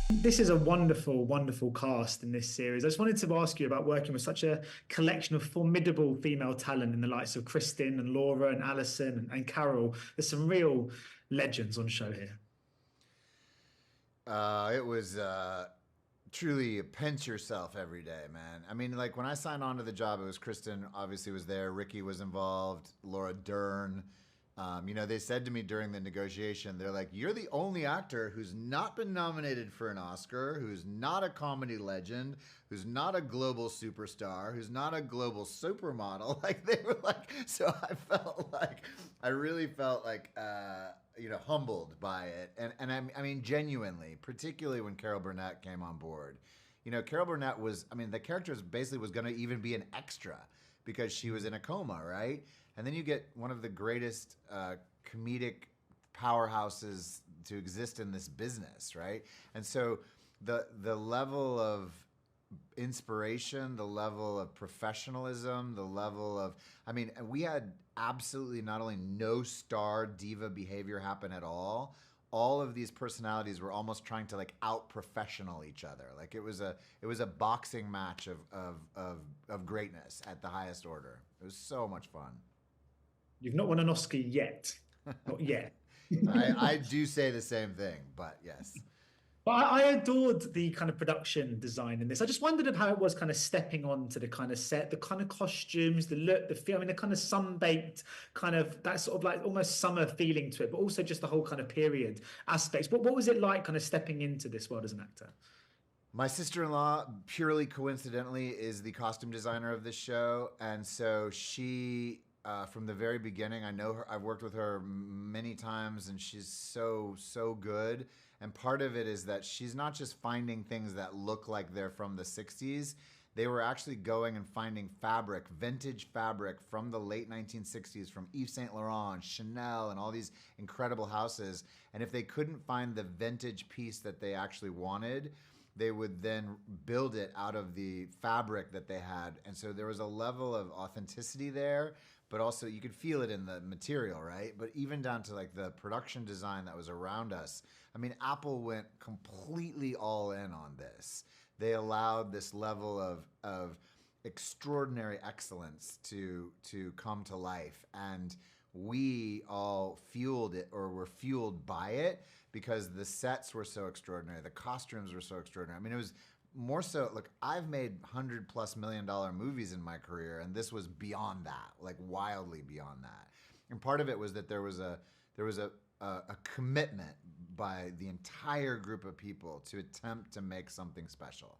This is a wonderful, wonderful cast in this series. I just wanted to ask you about working with such a collection of formidable female talent in the likes of Kristen and Laura and Allison and Carol. There's some real legends on show here. It was truly pinch yourself every day, man. I mean, like when I signed on to the job, it was Kristen obviously was there, Ricky was involved, Laura Dern. They said to me during the negotiation, they're like, "You're the only actor who's not been nominated for an Oscar, who's not a comedy legend, who's not a global superstar, who's not a global supermodel." Like they were like, so I really felt like, humbled by it, I mean, genuinely, particularly when Carol Burnett came on board. Carol Burnett was, I mean, the character basically was going to even be an extra because she was in a coma, right? And then you get one of the greatest comedic powerhouses to exist in this business, right? And so the level of inspiration, the level of professionalism, the level of, I mean, we had absolutely not only no star diva behavior happen at all of these personalities were almost trying to like out professional each other. Like it was a boxing match of greatness at the highest order. It was so much fun. You've not won an Oscar yet. Not yet. I do say the same thing, but yes. But I adored the kind of production design in this. I just wondered how it was kind of stepping onto the kind of set, the kind of costumes, the look, the feel. I mean, the kind of sun-baked kind of that sort of like almost summer feeling to it, but also just the whole kind of period aspects. What was it like kind of stepping into this world as an actor? My sister-in-law, purely coincidentally, is the costume designer of this show, and so she, from the very beginning, I know her. I've worked with her many times, and she's so good. And part of it is that she's not just finding things that look like they're from the '60s. They were actually going and finding fabric, vintage fabric from the late 1960s, from Yves Saint Laurent, Chanel, and all these incredible houses. And if they couldn't find the vintage piece that they actually wanted, they would then build it out of the fabric that they had. And so there was a level of authenticity there, but also you could feel it in the material, right? But even down to like the production design that was around us. I mean, Apple went completely all in on this. They allowed this level of extraordinary excellence to come to life. And we all fueled it or were fueled by it because the sets were so extraordinary. The costumes were so extraordinary. I mean, it was more so, look, I've made $100+ million movies in my career, and this was beyond that, like wildly beyond that. And part of it was that there was a commitment by the entire group of people to attempt to make something special.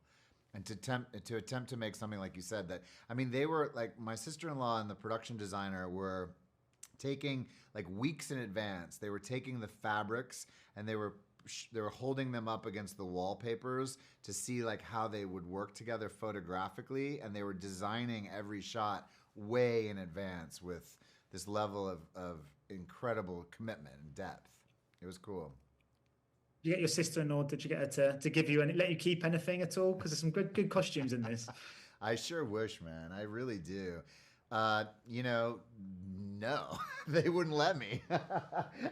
And to attempt to make something like you said that I mean they were like my sister-in-law and the production designer were taking like weeks in advance. They were taking the fabrics and they were holding them up against the wallpapers to see like how they would work together photographically, and they were designing every shot way in advance with this level of incredible commitment and depth. It was cool. Did you get your sister-in-law? Did you get her to give you and let you keep anything at all? Because there's some good costumes in this. I sure wish, man. I really do. No, they wouldn't let me,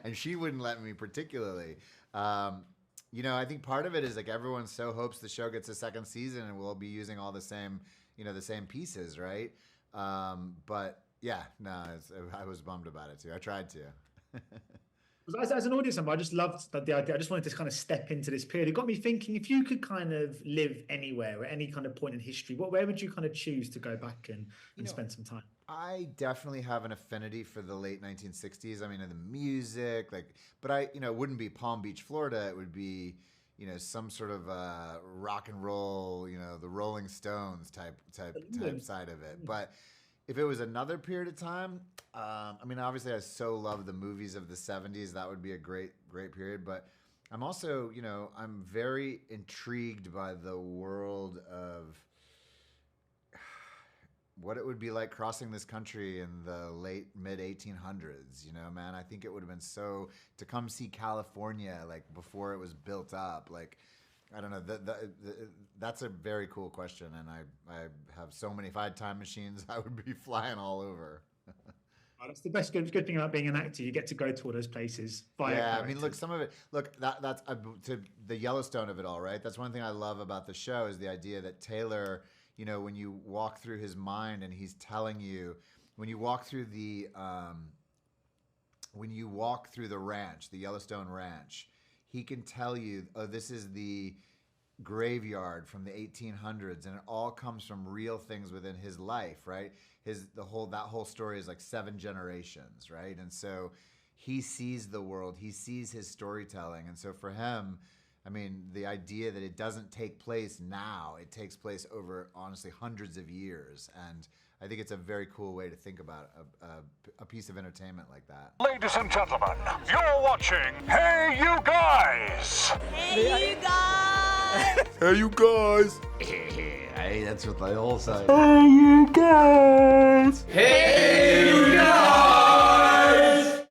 and she wouldn't let me particularly. I think part of it is like everyone so hopes the show gets a second season and we'll be using all the same pieces, right? But yeah, no, I was bummed about it too. I tried to. As an audience member, I just loved the idea. I just wanted to kind of step into this period. It got me thinking, if you could kind of live anywhere at any kind of point in history, where would you kind of choose to go back You and know, spend some time? I definitely have an affinity for the late 1960s. I mean, the music, like, but it wouldn't be Palm Beach, Florida. It would be, some sort of rock and roll, the Rolling Stones type side of it. But if it was another period of time, I mean, obviously, I so love the movies of the '70s. That would be a great period. But I'm also, I'm very intrigued by the world of what it would be like crossing this country in the late mid 1800s. Man, I think it would have been so to come see California like before it was built up. Like, I don't know. That's a very cool question, and I have so many. If I had time machines, I would be flying all over. Oh, that's the best good thing about being an actor. You get to go to all those places via Yeah, I mean, look, characters. some of it. Look, that's to the Yellowstone of it all, right? That's one thing I love about the show is the idea that Taylor, when you walk through his mind and he's telling you, when you walk through the ranch, the Yellowstone Ranch, he can tell you, oh, this is the graveyard from the 1800s, and it all comes from real things within his life, right? That whole story is like 7 generations, right? And so he sees the world, he sees his storytelling, and so for him, I mean, the idea that it doesn't take place now, it takes place over, honestly, hundreds of years, and I think it's a very cool way to think about a piece of entertainment like that. Ladies and gentlemen, you're watching Hey You Guys! Hey, you guys! Hey, you guys! Hey, that's what they all say. Hey, you guys! Hey, you guys!